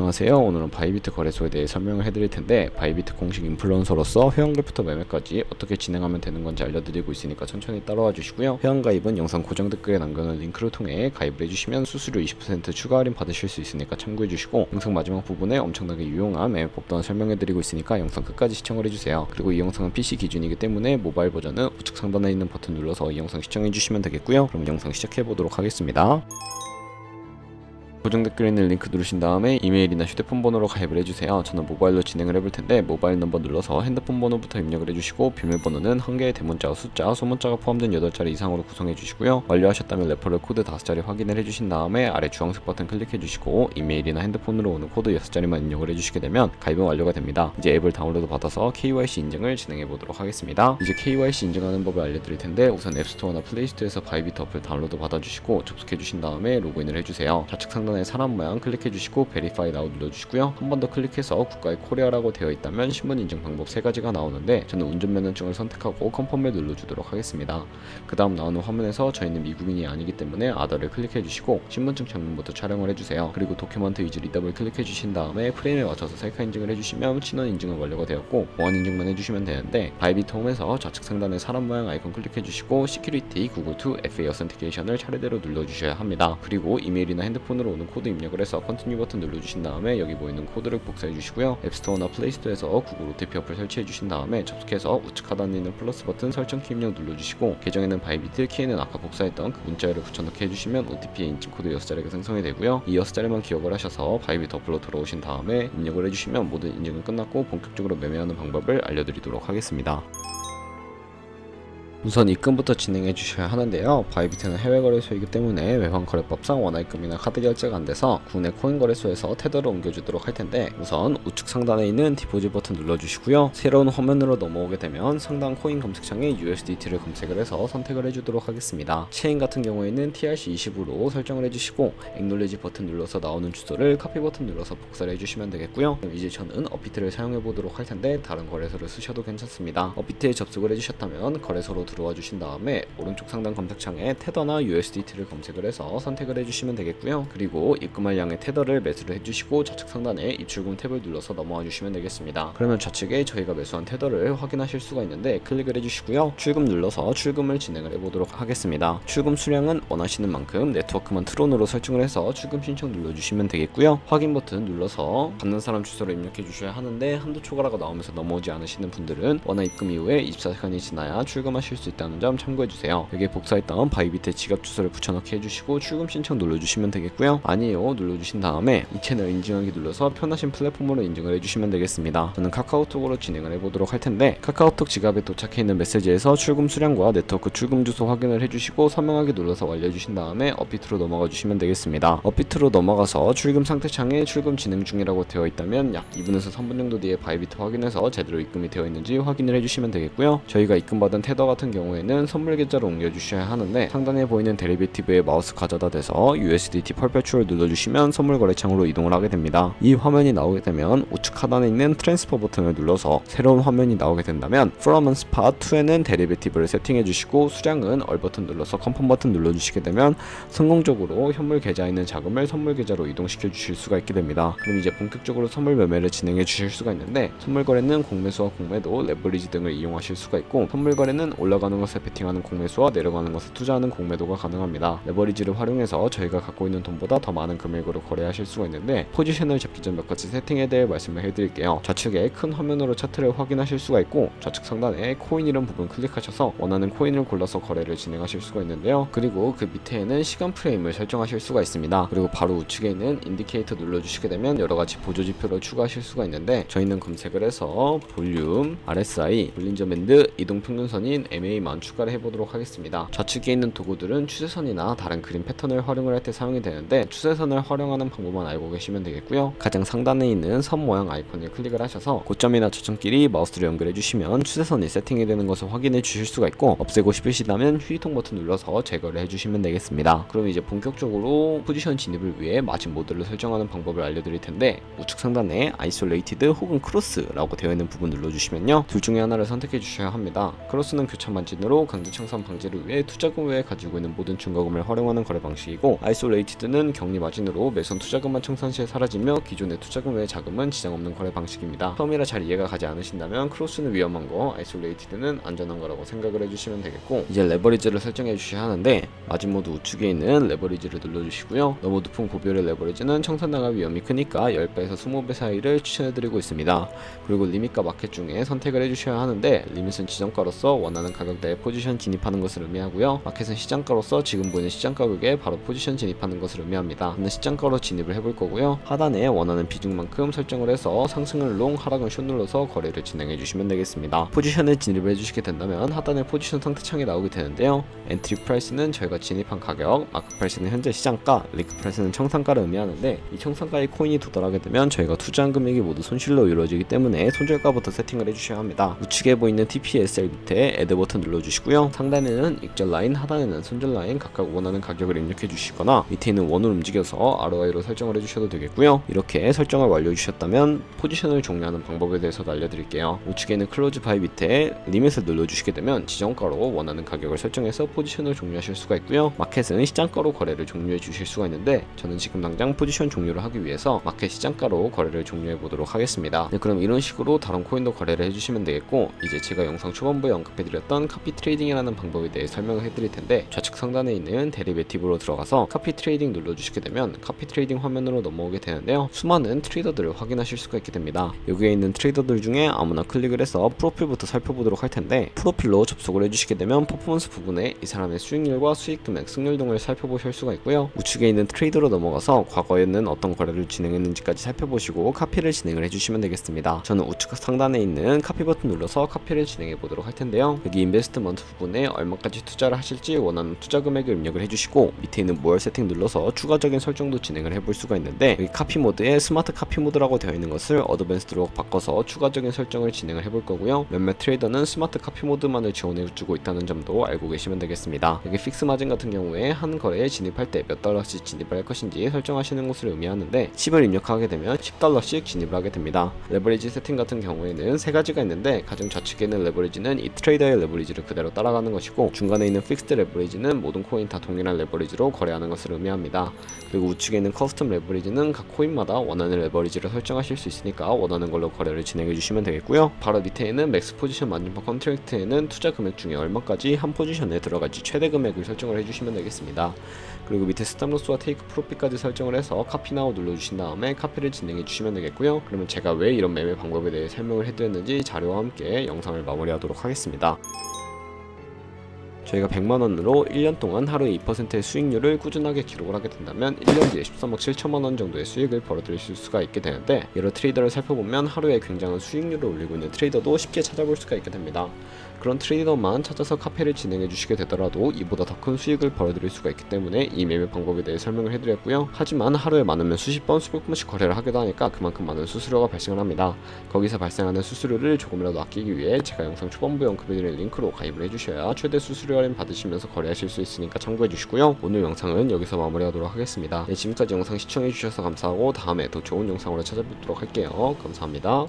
안녕하세요. 오늘은 바이비트 거래소에 대해 설명을 해드릴 텐데, 바이비트 공식 인플루언서로서 회원가입부터 매매까지 어떻게 진행하면 되는 건지 알려드리고 있으니까 천천히 따라와 주시고요. 회원가입은 영상 고정 댓글에 남겨놓은 링크를 통해 가입을 해주시면 수수료 20% 추가 할인 받으실 수 있으니까 참고해 주시고, 영상 마지막 부분에 엄청나게 유용한 매매법 또한 설명해드리고 있으니까 영상 끝까지 시청을 해주세요. 그리고 이 영상은 PC 기준이기 때문에 모바일 버전은 우측 상단에 있는 버튼 눌러서 이 영상 시청해 주시면 되겠고요. 그럼 영상 시작해 보도록 하겠습니다. 고정 댓글에 있는 링크 누르신 다음에 이메일이나 휴대폰 번호로 가입을 해주세요. 저는 모바일로 진행을 해볼 텐데, 모바일 넘버 눌러서 핸드폰 번호부터 입력을 해주시고, 비밀번호는 한 개의 대문자와 숫자, 소문자가 포함된 8자리 이상으로 구성해 주시고요. 완료하셨다면 레퍼럴 코드 5자리 확인을 해주신 다음에 아래 주황색 버튼 클릭해 주시고, 이메일이나 핸드폰으로 오는 코드 6자리만 입력을 해주시게 되면 가입은 완료가 됩니다. 이제 앱을 다운로드 받아서 KYC 인증을 진행해 보도록 하겠습니다. 이제 KYC 인증하는 법을 알려드릴 텐데, 우선 앱스토어나 플레이스토어에서 바이비트 어플 다운로드 받아주시고 접속해 주신 다음에 로그인을 해주세요. 좌측 상단 사람 모양 클릭해 주시고 베리파이 나우 눌러주시고요. 한 번 더 클릭해서 국가의 코리아라고 되어 있다면 신분 인증 방법 3가지가 나오는데, 저는 운전면허증을 선택하고 컨펌을 눌러주도록 하겠습니다. 그 다음 나오는 화면에서 저희는 미국인이 아니기 때문에 아더를 클릭해 주시고 신분증 장면부터 촬영을 해주세요. 그리고 도큐먼트 위즈 리더블 클릭해 주신 다음에 프레임에 맞춰서 셀카 인증을 해주시면 친원 인증은 완료가 되었고, 보안 인증만 해주시면 되는데, 바이비트 홈에서 좌측 상단에 사람 모양 아이콘 클릭해 주시고 시큐리티 구글 투 FA 어센티케이션을 차례대로 눌러주셔야 합니다. 그리고 이메일이나 핸드폰으로 오는 코드 입력을 해서 컨티뉴 버튼 눌러주신 다음에 여기 보이는 코드를 복사해 주시고요. 앱스토어나 플레이스토어에서 구글 OTP 어플 설치해 주신 다음에 접속해서 우측 하단에 있는 플러스 버튼 설정 키 입력 눌러주시고, 계정에는 바이비트, 키에는 아까 복사했던 그 문자열을 붙여넣기 해주시면 OTP의 인증 코드 6자리가 생성이 되고요. 이 6자리만 기억을 하셔서 바이비트 어플로 들어오신 다음에 입력을 해주시면 모든 인증은 끝났고 본격적으로 매매하는 방법을 알려드리도록 하겠습니다. 우선 입금부터 진행해 주셔야 하는데요. 바이비트는 해외 거래소이기 때문에 외환 거래법상 원화입금이나 카드 결제가 안 돼서 국내 코인 거래소에서 테더를 옮겨주도록 할 텐데, 우선 우측 상단에 있는 디포짓 버튼 눌러주시고요. 새로운 화면으로 넘어오게 되면 상단 코인 검색창에 USDT를 검색을 해서 선택을 해주도록 하겠습니다. 체인 같은 경우에는 TRC20으로 설정을 해주시고, 액놀리지 버튼 눌러서 나오는 주소를 카피 버튼 눌러서 복사를 해주시면 되겠고요. 그럼 이제 저는 업비트를 사용해 보도록 할 텐데, 다른 거래소를 쓰셔도 괜찮습니다. 업비트에 접속을 해주셨다면 거래소로 들어와 주신 다음에 오른쪽 상단 검색창에 테더나 USDT를 검색을 해서 선택을 해주시면 되겠고요. 그리고 입금할 양의 테더를 매수를 해주시고 좌측 상단에 입출금 탭을 눌러서 넘어와 주시면 되겠습니다. 그러면 좌측에 저희가 매수한 테더를 확인하실 수가 있는데, 클릭을 해주시고요. 출금 눌러서 출금을 진행을 해보도록 하겠습니다. 출금 수량은 원하시는 만큼 네트워크만 트론으로 설정을 해서 출금 신청 눌러주시면 되겠고요. 확인 버튼 눌러서 받는 사람 주소를 입력해 주셔야 하는데, 한도 초과라고 나오면서 넘어오지 않으시는 분들은 원화 입금 이후에 24시간이 지나야 출금하실 수 있다는 점 참고해주세요. 여기에 복사했던 바이비트 지갑 주소를 붙여넣기 해주시고 출금 신청 눌러주시면 되겠고요. 아니요 눌러주신 다음에 이 채널 인증하기 눌러서 편하신 플랫폼으로 인증을 해주시면 되겠습니다. 저는 카카오톡으로 진행을 해보도록 할 텐데, 카카오톡 지갑에 도착해 있는 메시지에서 출금 수량과 네트워크 출금 주소 확인을 해주시고 서명하기 눌러서 완료해주신 다음에 업비트로 넘어가 주시면 되겠습니다. 업비트로 넘어가서 출금 상태 창에 출금 진행 중이라고 되어 있다면 약 2분에서 3분 정도 뒤에 바이비트 확인해서 제대로 입금이 되어 있는지 확인을 해주시면 되겠고요. 저희가 입금받은 테더 같은 경우에는 선물 계좌로 옮겨주셔야 하는데, 상단에 보이는 데리베이티브에 마우스 가져다 대서 USDT 펄배출을 눌러주시면 선물 거래창으로 이동을 하게 됩니다. 이 화면이 나오게 되면 우측 하단에 있는 트랜스퍼 버튼을 눌러서 새로운 화면이 나오게 된다면 From Spot 2에는 데리베이티브를 세팅해 주시고, 수량은 얼 버튼 눌러서 컨펌 버튼 눌러주시게 되면 성공적으로 현물 계좌에 있는 자금을 선물 계좌로 이동시켜 주실 수가 있게 됩니다. 그럼 이제 본격적으로 선물 매매를 진행해 주실 수가 있는데, 선물 거래는 공매수와 공매도, 레버리지 등을 이용하실 수가 있고, 선물 거래는 올라가는 것에 베팅하는 공매수와 내려가는 것에 투자하는 공매도가 가능합니다. 레버리지를 활용해서 저희가 갖고 있는 돈보다 더 많은 금액으로 거래하실 수가 있는데, 포지션을 잡기 전 몇 가지 세팅에 대해 말씀을 해드릴게요. 좌측에 큰 화면으로 차트를 확인하실 수가 있고, 좌측 상단에 코인 이름 부분 클릭하셔서 원하는 코인을 골라서 거래를 진행하실 수가 있는데요. 그리고 그 밑에는 시간 프레임을 설정하실 수가 있습니다. 그리고 바로 우측에 있는 인디케이터 눌러주시게 되면 여러가지 보조지표를 추가하실 수가 있는데, 저희는 검색을 해서 볼륨, RSI, 볼린저 밴드, 이동평균선인 MA만 추가를 해보도록 하겠습니다. 좌측에 있는 도구들은 추세선이나 다른 그림 패턴을 활용을 할 때 사용이 되는데, 추세선을 활용하는 방법만 알고 계시면 되겠고요. 가장 상단에 있는 선 모양 아이콘을 클릭을 하셔서 고점이나 저점끼리 마우스를 연결해 주시면 추세선이 세팅이 되는 것을 확인해 주실 수가 있고, 없애고 싶으시다면 휴지통 버튼 눌러서 제거를 해주시면 되겠습니다. 그럼 이제 본격적으로 포지션 진입을 위해 마진 모드를 설정하는 방법을 알려드릴 텐데, 우측 상단에 아이솔레이티드 혹은 크로스라고 되어 있는 부분 눌러주시면요, 둘 중에 하나를 선택해 주셔야 합니다. 크로스는 교차 마진으로 강제 청산 방지를 위해 투자금 외에 가지고 있는 모든 증거금을 활용하는 거래 방식이고, 아이솔레이티드는 격리 마진으로 매선 투자금만 청산 시에 사라지며 기존의 투자금 외의 자금은 지장 없는 거래 방식입니다. 처음이라 잘 이해가 가지 않으신다면 크로스는 위험한 거, 아이솔레이티드는 안전한 거라고 생각을 해주시면 되겠고, 이제 레버리지를 설정해 주셔야 하는데 마진 모드 우측에 있는 레버리지를 눌러주시고요. 너무 높은 고비율의 레버리지는 청산당할 위험이 크니까 10배에서 20배 사이를 추천해드리고 있습니다. 그리고 리밋과 마켓 중에 선택을 해주셔야 하는데, 리밋은 지정가로서 원하는 가격대에 포지션 진입하는 것을 의미하고요. 마켓은 시장가로서 지금 보이는 시장 가격에 바로 포지션 진입하는 것을 의미합니다. 저는 시장가로 진입을 해볼 거고요. 하단에 원하는 비중만큼 설정을 해서 상승을 롱, 하락은 숏 눌러서 거래를 진행해 주시면 되겠습니다. 포지션에 진입을 해주시게 된다면 하단에 포지션 상태창이 나오게 되는데요. 엔트리 프라이스는 저희가 진입한 가격, 마크 프라이스는 현재 시장가, 리크 프라이스는 청산가를 의미하는데, 이 청산가의 코인이 도달하게 되면 저희가 투자한 금액이 모두 손실로 이루어지기 때문에 손절가부터 세팅을 해주셔야 합니다. 우측에 보이는 TPSL 밑에 애드 버튼 눌러주시고요. 상단에는 익절 라인, 하단에는 손절 라인 각각 원하는 가격을 입력해 주시거나 밑에 있는 원을 움직여서 ROI로 설정을 해주셔도 되겠고요. 이렇게 설정을 완료해 주셨다면 포지션을 종료하는 방법에 대해서도 알려드릴게요. 우측에 있는 클로즈 바이 밑에 리밋을 눌러주시게 되면 지정가로 원하는 가격을 설정해서 포지션을 종료하실 수가 있고요. 마켓은 시장가로 거래를 종료해 주실 수가 있는데, 저는 지금 당장 포지션 종료를 하기 위해서 마켓 시장가로 거래를 종료해 보도록 하겠습니다. 네, 그럼 이런 식으로 다른 코인도 거래를 해주시면 되겠고, 이제 제가 영상 초반부에 언급해드렸던 카피 트레이딩이라는 방법에 대해 설명을 해드릴 텐데, 좌측 상단에 있는 데리베티브로 들어가서 카피 트레이딩 눌러주시게 되면 카피 트레이딩 화면으로 넘어오게 되는데요. 수많은 트레이더들을 확인하실 수가 있게 됩니다. 여기에 있는 트레이더들 중에 아무나 클릭을 해서 프로필부터 살펴보도록 할 텐데, 프로필로 접속을 해주시게 되면 퍼포먼스 부분에 이 사람의 수익률과 수익 금액, 승률 등을 살펴보실 수가 있고요. 우측에 있는 트레이더로 넘어가서 과거에는 어떤 거래를 진행했는지까지 살펴보시고 카피를 진행을 해주시면 되겠습니다. 저는 우측 상단에 있는 카피 버튼 눌러서 카피를 진행해 보도록 할 텐데요. 여기 인베스트먼트 부분에 얼마까지 투자를 하실지 원하는 투자 금액을 입력을 해주시고, 밑에 있는 모어 세팅 눌러서 추가적인 설정도 진행을 해볼 수가 있는데, 여기 카피 모드에 스마트 카피 모드라고 되어 있는 것을 어드밴스드로 바꿔서 추가적인 설정을 진행을 해볼 거고요. 몇몇 트레이더는 스마트 카피 모드만을 지원해주고 있다는 점도 알고 계시면 되겠습니다. 여기 픽스 마진 같은 경우에 한 거래에 진입할 때 몇 달러씩 진입을 할 것인지 설정하시는 것을 의미하는데, 10을 입력하게 되면 10달러씩 진입을 하게 됩니다. 레버리지 세팅 같은 경우에는 세 가지가 있는데, 가장 좌측에 있는 레버리지는 이 트레이더의 레버리지를 그대로 따라가는 것이고, 중간에 있는 픽스드 레버리지는 모든 코인 다 동일한 레버리지로 거래하는 것을 의미합니다. 그리고 우측에 있는 커스텀 레버리지는 각 코인마다 원하는 레버리지를 설정하실 수 있으니까 원하는 걸로 거래를 진행해 주시면 되겠고요. 바로 밑에 있는 맥스 포지션 마진 퍼 컨트랙트에는 투자 금액 중에 얼마까지 한 포지션에 들어갈지 최대 금액을 설정을 해주시면 되겠습니다. 그리고 밑에 스탑로스와 테이크 프로핏까지 설정을 해서 카피 나우 눌러주신 다음에 카피를 진행해 주시면 되겠고요. 그러면 제가 왜 이런 매매 방법에 대해 설명을 해드렸는지 자료와 함께 영상을 마무리하도록 하겠습니다. 저희가 100만원으로 1년 동안 하루에 2%의 수익률을 꾸준하게 기록을 하게 된다면 1년 뒤에 13억 7천만원 정도의 수익을 벌어들이실 수가 있게 되는데, 여러 트레이더를 살펴보면 하루에 굉장한 수익률을 올리고 있는 트레이더도 쉽게 찾아볼 수가 있게 됩니다. 그런 트레이더만 찾아서 카페를 진행해 주시게 되더라도 이보다 더 큰 수익을 벌어들일 수가 있기 때문에 이 매매 방법에 대해 설명을 해드렸고요. 하지만 하루에 많으면 수십 번, 수백 번씩 거래를 하기도 하니까 그만큼 많은 수수료가 발생을 합니다. 거기서 발생하는 수수료를 조금이라도 아끼기 위해 제가 영상 초반부에 언급해드린 링크로 가입을 해주셔야 최대 수수료 할인 받으시면서 거래하실 수 있으니까 참고해 주시고요. 오늘 영상은 여기서 마무리하도록 하겠습니다. 네, 지금까지 영상 시청해 주셔서 감사하고 다음에 더 좋은 영상으로 찾아뵙도록 할게요. 감사합니다.